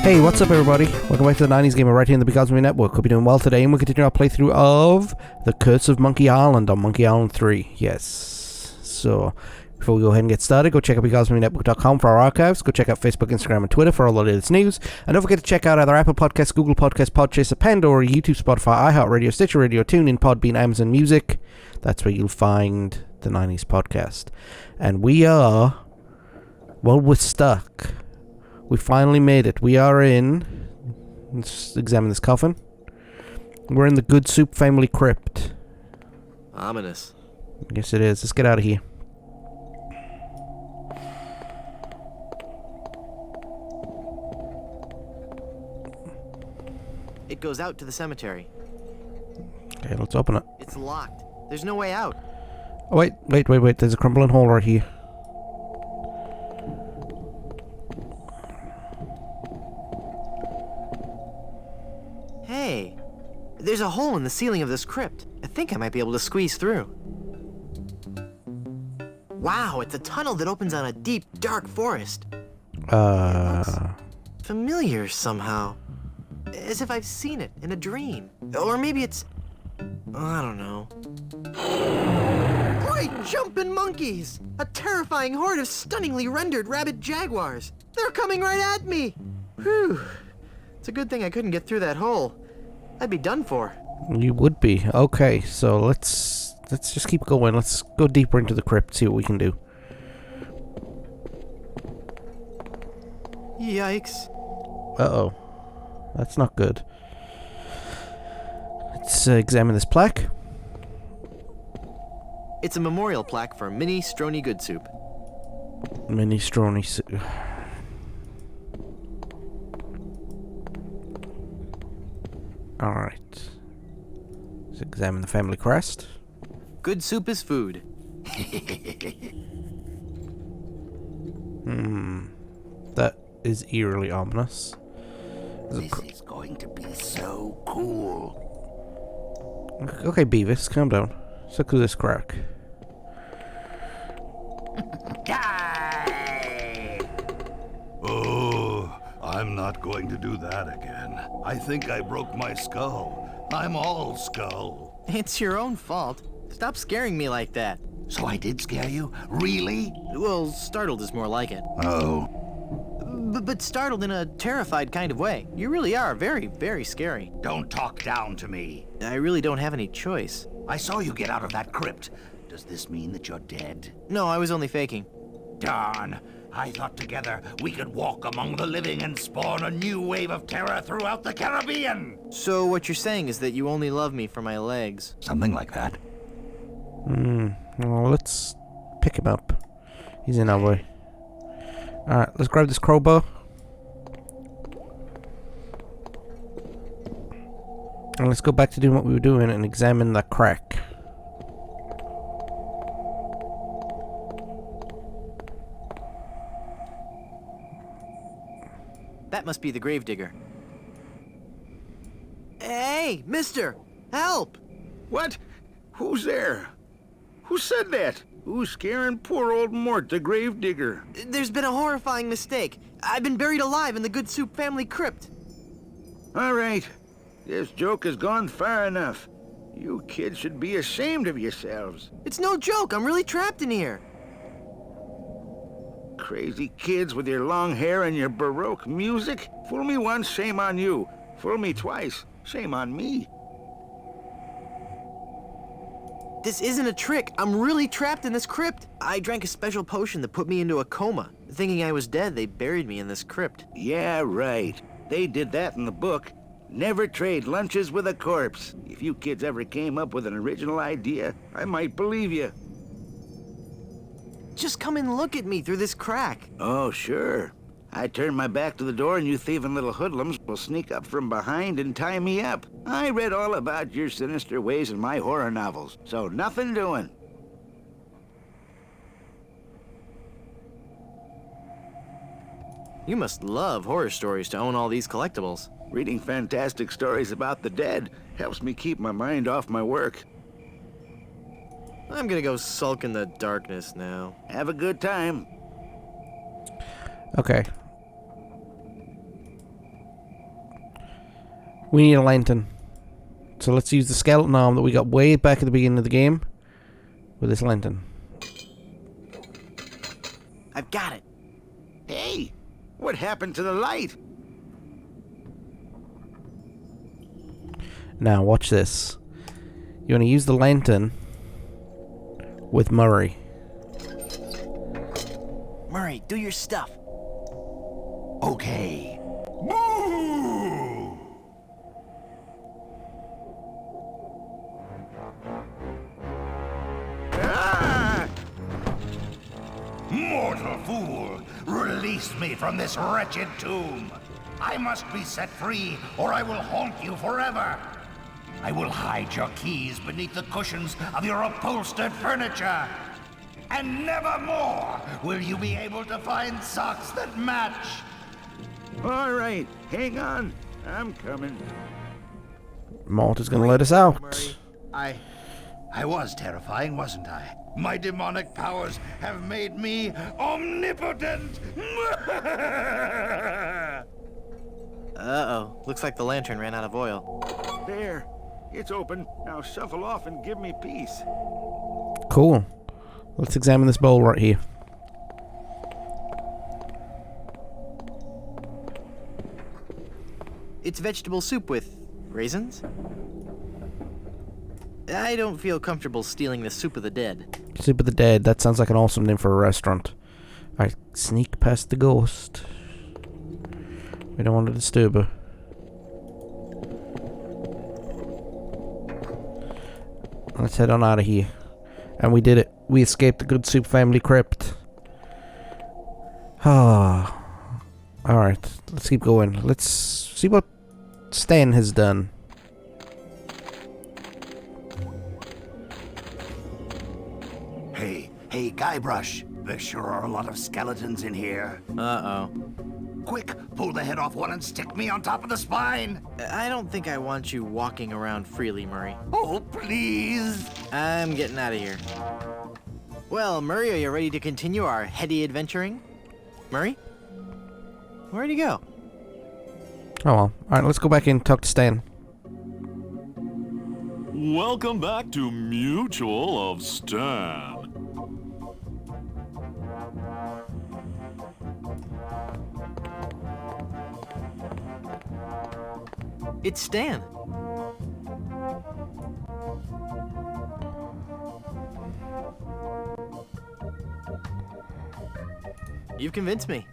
Hey, what's up everybody? Welcome back to the 90s Gamer right here in the Because of Me Network. Hope you're doing well today, and we'll continue our playthrough of The Curse of Monkey Island on Monkey Island 3. Yes. So, before we go ahead and get started, go check out becausemaybepodcast.com for our archives. Go check out Facebook, Instagram, and Twitter for all the latest news. And don't forget to check out either Apple Podcasts, Google Podcasts, Podchaser, Pandora, YouTube, Spotify, iHeartRadio, Stitcher Radio, TuneIn, Podbean, Amazon Music. That's where you'll find the 90s podcast. And we are... well, we're stuck. We finally made it. We are in... let's examine this coffin. We're in the Goodsoup family crypt. Ominous. Yes, it is. Let's get out of here. It goes out to the cemetery. Okay, let's open it. It's locked. There's no way out. Oh, wait. There's a crumbling hole right here. Hey, there's a hole in the ceiling of this crypt. I think I might be able to squeeze through. Wow, it's a tunnel that opens on a deep, dark forest. It looks familiar somehow. As if I've seen it in a dream. Or maybe it's... I don't know. Great jumping monkeys! A terrifying horde of stunningly rendered rabid jaguars. They're coming right at me! Whew. It's a good thing I couldn't get through that hole. I'd be done for. You would be. Okay, so let's just keep going. Let's go deeper into the crypt, see what we can do. Yikes. Uh-oh. That's not good. Let's examine this plaque. It's a memorial plaque for Mini Strony Goodsoup. Mini Strony soup. Alright. Let's examine the family crest. Goodsoup is food. That is eerily ominous. This is going to be so cool. Okay, Beavis, calm down. Let's look through this crack. Die! Oh, I'm not going to do that again. I think I broke my skull. I'm all skull. It's your own fault. Stop scaring me like that. So I did scare you? Really? Well, startled is more like it. Oh. But startled in a terrified kind of way. You really are very, very scary. Don't talk down to me. I really don't have any choice. I saw you get out of that crypt. Does this mean that you're dead? No, I was only faking. Darn. I thought together we could walk among the living and spawn a new wave of terror throughout the Caribbean. So what you're saying is that you only love me for my legs. Something like that. Well, let's pick him up. He's in our way. Alright, let's grab this crowbar. And let's go back to doing what we were doing and examine that crack. That must be the gravedigger. Hey, mister! Help! What? Who's there? Who said that? Who's scaring poor old Mort, the gravedigger? There's been a horrifying mistake. I've been buried alive in the Goodsoup family crypt. All right. This joke has gone far enough. You kids should be ashamed of yourselves. It's no joke. I'm really trapped in here. Crazy kids with your long hair and your Baroque music. Fool me once, shame on you. Fool me twice, shame on me. This isn't a trick. I'm really trapped in this crypt. I drank a special potion that put me into a coma. Thinking I was dead, they buried me in this crypt. Yeah, right. They did that in the book. Never trade lunches with a corpse. If you kids ever came up with an original idea, I might believe you. Just come and look at me through this crack. Oh, sure. I turn my back to the door and you thieving little hoodlums will sneak up from behind and tie me up. I read all about your sinister ways in my horror novels, so nothing doing. You must love horror stories to own all these collectibles. Reading fantastic stories about the dead helps me keep my mind off my work. I'm gonna go sulk in the darkness now. Have a good time. Okay. We need a lantern. So let's use the skeleton arm that we got way back at the beginning of the game with this lantern. I've got it. Hey, what happened to the light? Now, watch this. You want to use the lantern with Murray. Murray, do your stuff. Okay. Ah! Mortal fool! Release me from this wretched tomb! I must be set free, or I will haunt you forever! I will hide your keys beneath the cushions of your upholstered furniture! And never more will you be able to find socks that match! All right, hang on. I'm coming. Mort is going to let us out. Murray. I was terrifying, wasn't I? My demonic powers have made me omnipotent! Uh-oh. Looks like the lantern ran out of oil. There. It's open. Now shuffle off and give me peace. Cool. Let's examine this bowl right here. It's vegetable soup with raisins? I don't feel comfortable stealing the soup of the dead. Soup of the Dead. That sounds like an awesome name for a restaurant. Alright, sneak past the ghost. We don't want to disturb her. Let's head on out of here. And we did it. We escaped the Goodsoup family crypt. Ah. Alright, let's keep going. Let's see what Stan has done. Hey, Guybrush. There sure are a lot of skeletons in here. Uh-oh. Quick, pull the head off one and stick me on top of the spine. I don't think I want you walking around freely, Murray. Oh, please. I'm getting out of here. Well, Murray, are you ready to continue our heady adventuring? Murray? Where'd he go? Oh well. Alright, let's go back in and talk to Stan. Welcome back to Mutual of Stan. It's Stan. You've convinced me.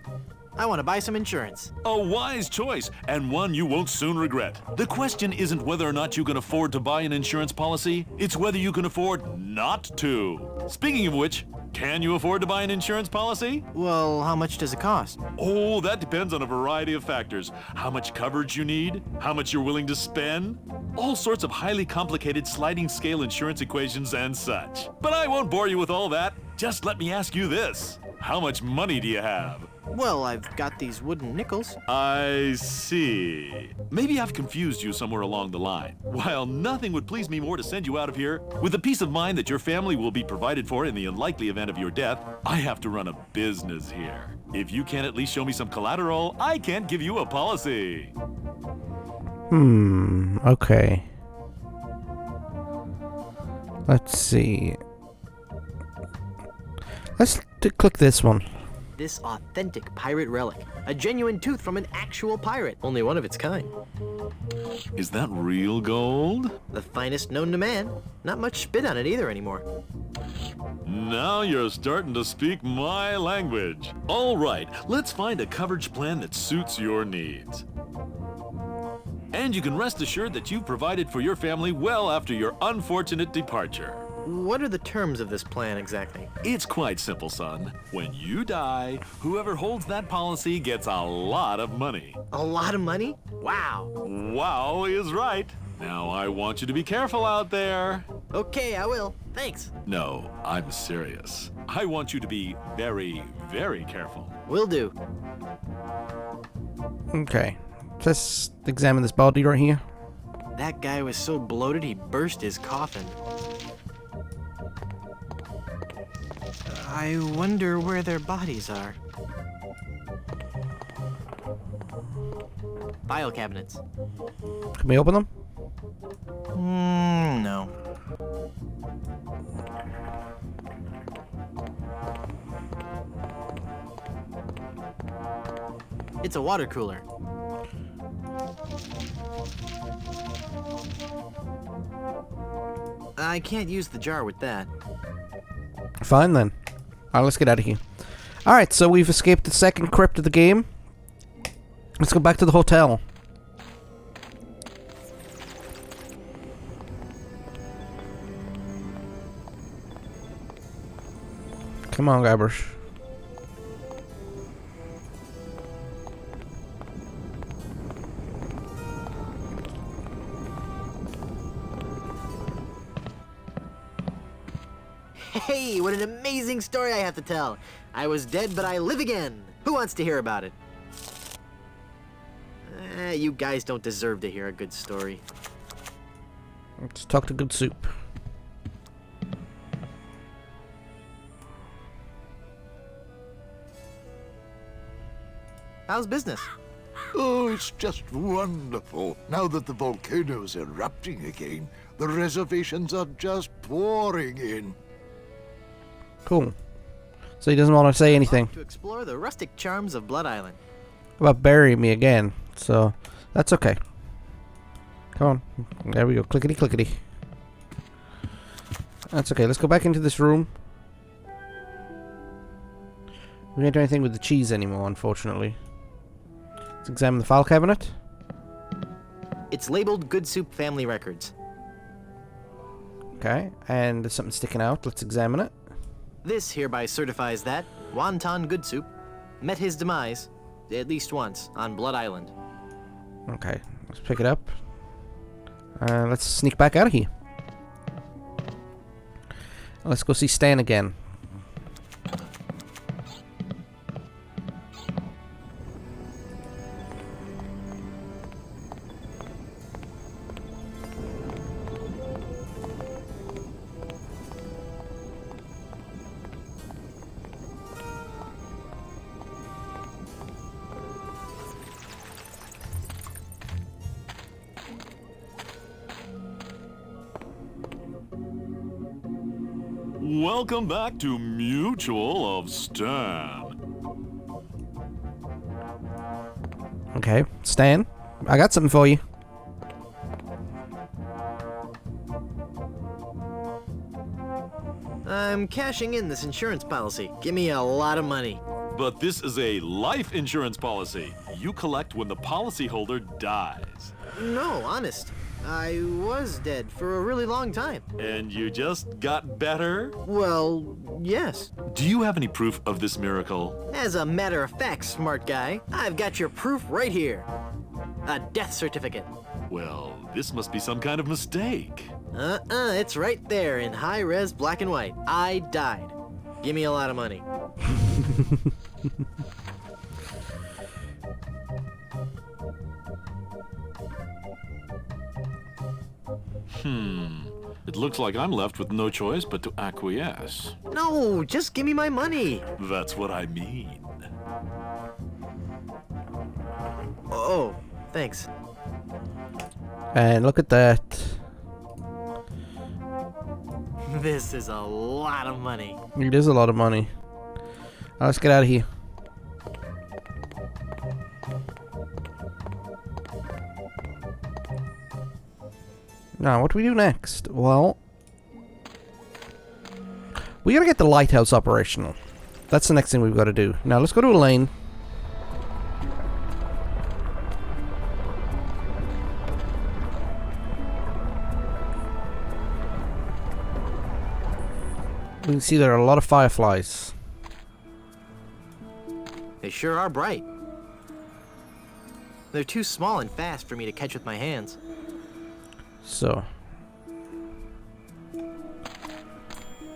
I want to buy some insurance. A wise choice, and one you won't soon regret. The question isn't whether or not you can afford to buy an insurance policy, it's whether you can afford not to. Speaking of which, can you afford to buy an insurance policy? Well, how much does it cost? Oh, that depends on a variety of factors. How much coverage you need, how much you're willing to spend, all sorts of highly complicated sliding scale insurance equations and such. But I won't bore you with all that. Just let me ask you this. How much money do you have? Well, I've got these wooden nickels. I see. Maybe I've confused you somewhere along the line. While nothing would please me more to send you out of here, with the peace of mind that your family will be provided for in the unlikely event of your death, I have to run a business here. If you can't at least show me some collateral, I can't give you a policy. Okay. Let's see. Let's click this one. This authentic pirate relic. A genuine tooth from an actual pirate. Only one of its kind. Is that real gold? The finest known to man. Not much spit on it either anymore. Now you're starting to speak my language. All right, let's find a coverage plan that suits your needs. And you can rest assured that you've provided for your family well after your unfortunate departure. What are the terms of this plan exactly? It's quite simple, son. When you die, whoever holds that policy gets a lot of money. A lot of money? Wow. Wow is right. Now I want you to be careful out there. Okay, I will. Thanks. No, I'm serious. I want you to be very, very careful. Will do. Okay. Let's examine this body right here. That guy was so bloated he burst his coffin. I wonder where their bodies are. File cabinets. Can we open them? No. It's a water cooler. I can't use the jar with that. Fine then. Alright, let's get out of here. Alright, so we've escaped the second crypt of the game. Let's go back to the hotel. Come on, Gabbers. Hey, what an amazing story I have to tell. I was dead, but I live again. Who wants to hear about it? You guys don't deserve to hear a good story. Let's talk to Goodsoup. How's business? Oh, it's just wonderful. Now that the volcano's erupting again, the reservations are just pouring in. Cool. So he doesn't want to say anything To explore the rustic charms of Blood Island. about burying me again. So that's okay. Come on. There we go. Clickety clickety. That's okay. Let's go back into this room. We can't do anything with the cheese anymore, unfortunately. Let's examine the file cabinet. It's labeled Goodsoup Family Records. Okay, and there's something sticking out. Let's examine it. This hereby certifies that Wonton Goodsoup met his demise, at least once, on Blood Island. Okay, let's pick it up. Let's sneak back out of here. Let's go see Stan again. Welcome back to Mutual of Stan. Okay, Stan, I got something for you. I'm cashing in this insurance policy. Give me a lot of money. But this is a life insurance policy. You collect when the policyholder dies. No, honest. I was dead for a really long time. And you just got better? Well, yes. Do you have any proof of this miracle? As a matter of fact, smart guy, I've got your proof right here. A death certificate. Well, this must be some kind of mistake. It's right there in high-res black and white. I died. Give me a lot of money. It looks like I'm left with no choice but to acquiesce. No, just give me my money. That's what I mean. Oh, thanks. And look at that. This is a lot of money. It is a lot of money. Let's get out of here. Now, what do we do next? Well, we gotta get the lighthouse operational. That's the next thing we've got to do. Now, let's go to Elaine. We can see there are a lot of fireflies. They sure are bright. They're too small and fast for me to catch with my hands. So,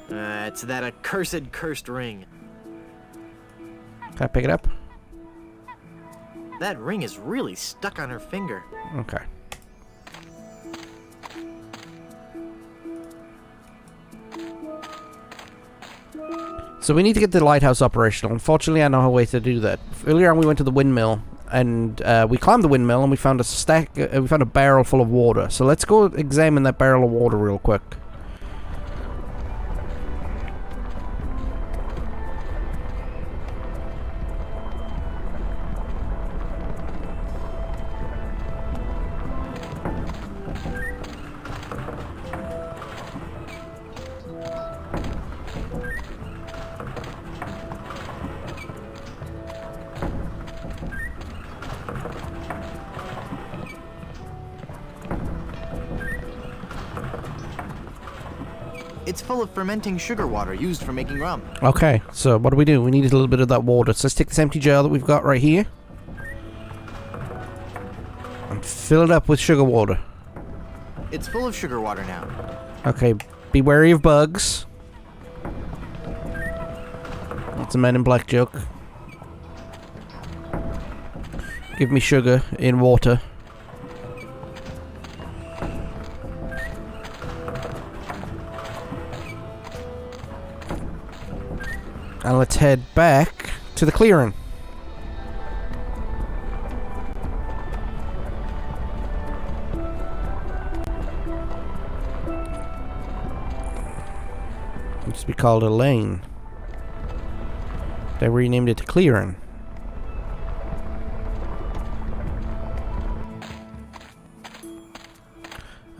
It's that accursed cursed ring. can I pick it up? That ring is really stuck on her finger. Okay. So we need to get the lighthouse operational. Unfortunately, I know a way to do that. Earlier on, we went to the windmill, and we climbed the windmill and we found we found a barrel full of water. So let's go examine that barrel of water real quick. It's full of fermenting sugar water used for making rum. Okay, so what do? We need a little bit of that water. So let's take this empty jar that we've got right here and fill it up with sugar water. It's full of sugar water now. Okay, be wary of bugs. That's a Men in Black joke. Give me sugar in water. And let's head back to the clearing. It used to be called a lane. They renamed it to clearing.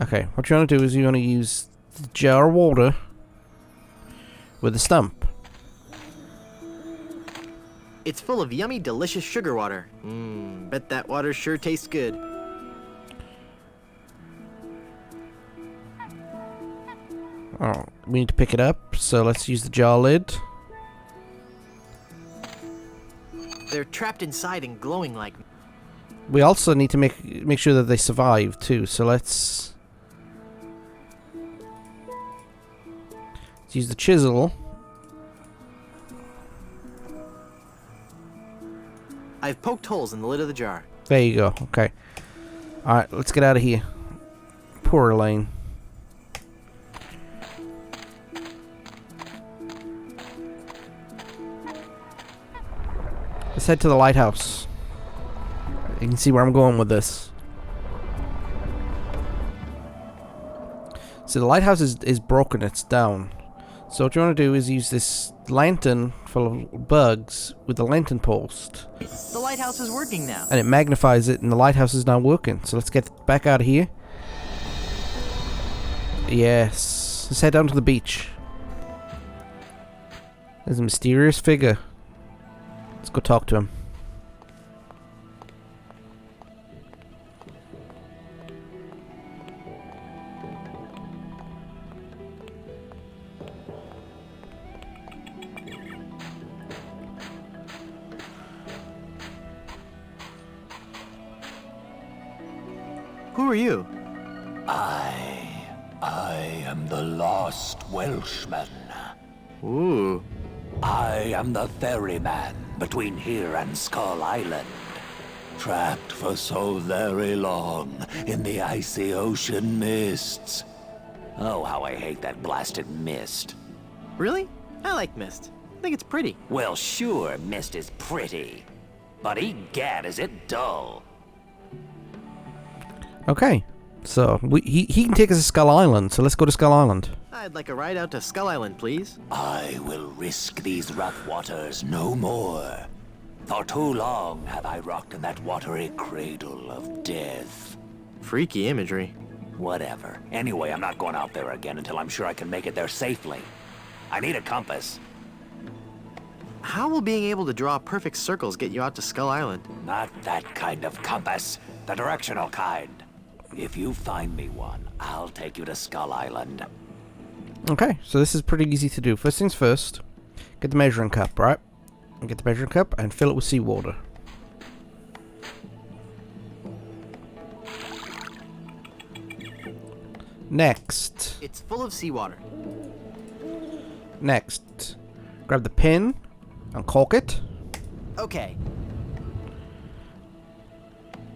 Okay, what you want to do is you want to use the jar of water with a stump. It's full of yummy, delicious sugar water. Bet that water sure tastes good. Oh, we need to pick it up, so let's use the jar lid. They're trapped inside and glowing like... We also need to make sure that they survive too, so let's use the chisel. I've poked holes in the lid of the jar. There you go. Okay. Alright, let's get out of here. Poor Elaine. Let's head to the lighthouse. You can see where I'm going with this. So the lighthouse is broken. It's down. So what you want to do is use this lantern full of bugs with the lantern post. The lighthouse is working now. And it magnifies it, and the lighthouse is now working. So let's get back out of here. Yes. Let's head down to the beach. There's a mysterious figure. Let's go talk to him. Who are you? I am the lost Welshman. Ooh. I am the ferryman between here and Skull Island. Trapped for so very long in the icy ocean mists. Oh, how I hate that blasted mist. Really? I like mist. I think it's pretty. Well, sure, mist is pretty. But egad, is it dull. Okay. So, he can take us to Skull Island, so let's go to Skull Island. I'd like a ride out to Skull Island, please. I will risk these rough waters no more. For too long have I rocked in that watery cradle of death. Freaky imagery. Whatever. Anyway, I'm not going out there again until I'm sure I can make it there safely. I need a compass. How will being able to draw perfect circles get you out to Skull Island? Not that kind of compass. The directional kind. If you find me one, I'll take you to Skull Island. Okay, so this is pretty easy to do. First things first, get the measuring cup, right? Get the measuring cup and fill it with seawater. Next. It's full of seawater. Next. Grab the pin and cork it. Okay.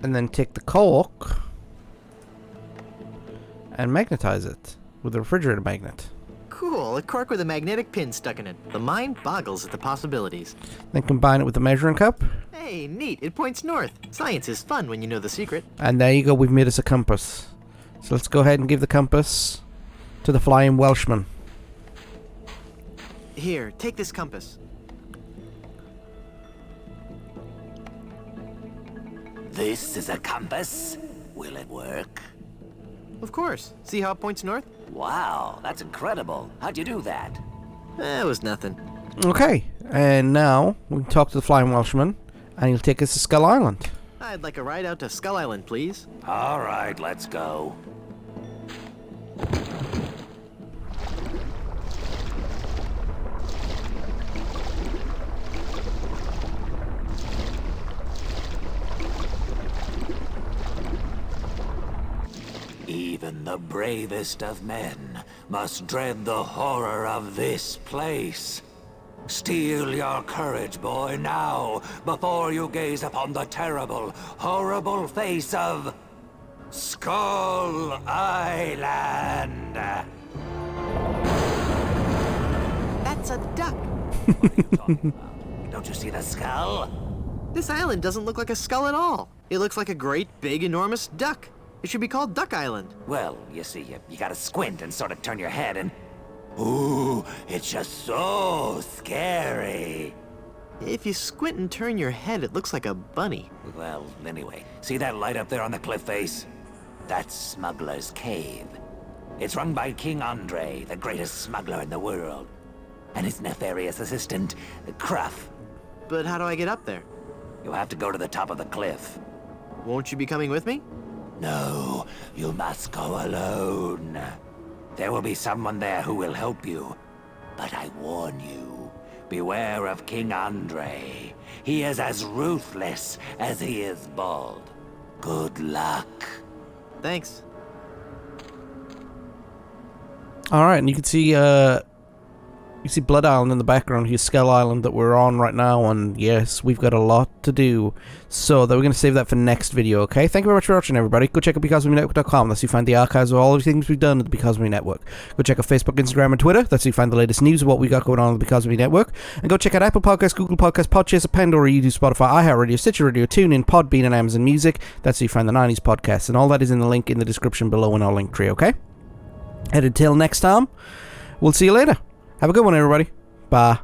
And then take the cork and magnetize it with a refrigerator magnet. Cool, a cork with a magnetic pin stuck in it. The mind boggles at the possibilities. Then combine it with the measuring cup. Hey, neat, it points north. Science is fun when you know the secret. And there you go, we've made us a compass. So let's go ahead and give the compass to the Flying Welshman. Here, take this compass. This is a compass. Will it work? Of course. See how it points north? Wow, that's incredible. How'd you do that? It was nothing. Okay, and now we can talk to the Flying Welshman, and he'll take us to Skull Island. I'd like a ride out to Skull Island, please. All right, let's go. Even the bravest of men must dread the horror of this place. Steel your courage, boy, now, before you gaze upon the terrible, horrible face of Skull Island. That's a duck. What are you talking about? Don't you see the skull? This island doesn't look like a skull at all. It looks like a great, big, enormous duck. It should be called Duck Island. Well, you see, you gotta squint and sort of turn your head and... Ooh, it's just so scary. If you squint and turn your head, it looks like a bunny. Well, anyway, see that light up there on the cliff face? That's Smuggler's Cave. It's run by King Andre, the greatest smuggler in the world. And his nefarious assistant, Cruff. But how do I get up there? You'll have to go to the top of the cliff. Won't you be coming with me? No, you must go alone. There will be someone there who will help you. But I warn you, beware of King Andre. He is as ruthless as he is bald. Good luck. Thanks. Alright, and you can see Blood Island in the background. Here's Skull Island that we're on right now, and yes, we've got a lot to do. So that we're going to save that for next video, okay? Thank you very much for watching, everybody. Go check out becausemaybepodcast.com. That's where you find the archives of all the things we've done at the Because of Me Network. Go check out Facebook, Instagram, and Twitter. That's where you find the latest news of what we got going on at the Because of Me Network. And go check out Apple Podcasts, Google Podcasts, Podchaser, Pandora, YouTube, Spotify, iHeartRadio, Stitcher Radio, TuneIn, Podbean, and Amazon Music. That's where you find the 90s podcasts. And all that is in the link in the description below in our link tree, okay? And until next time, we'll see you later. Have a good one, everybody. Bye.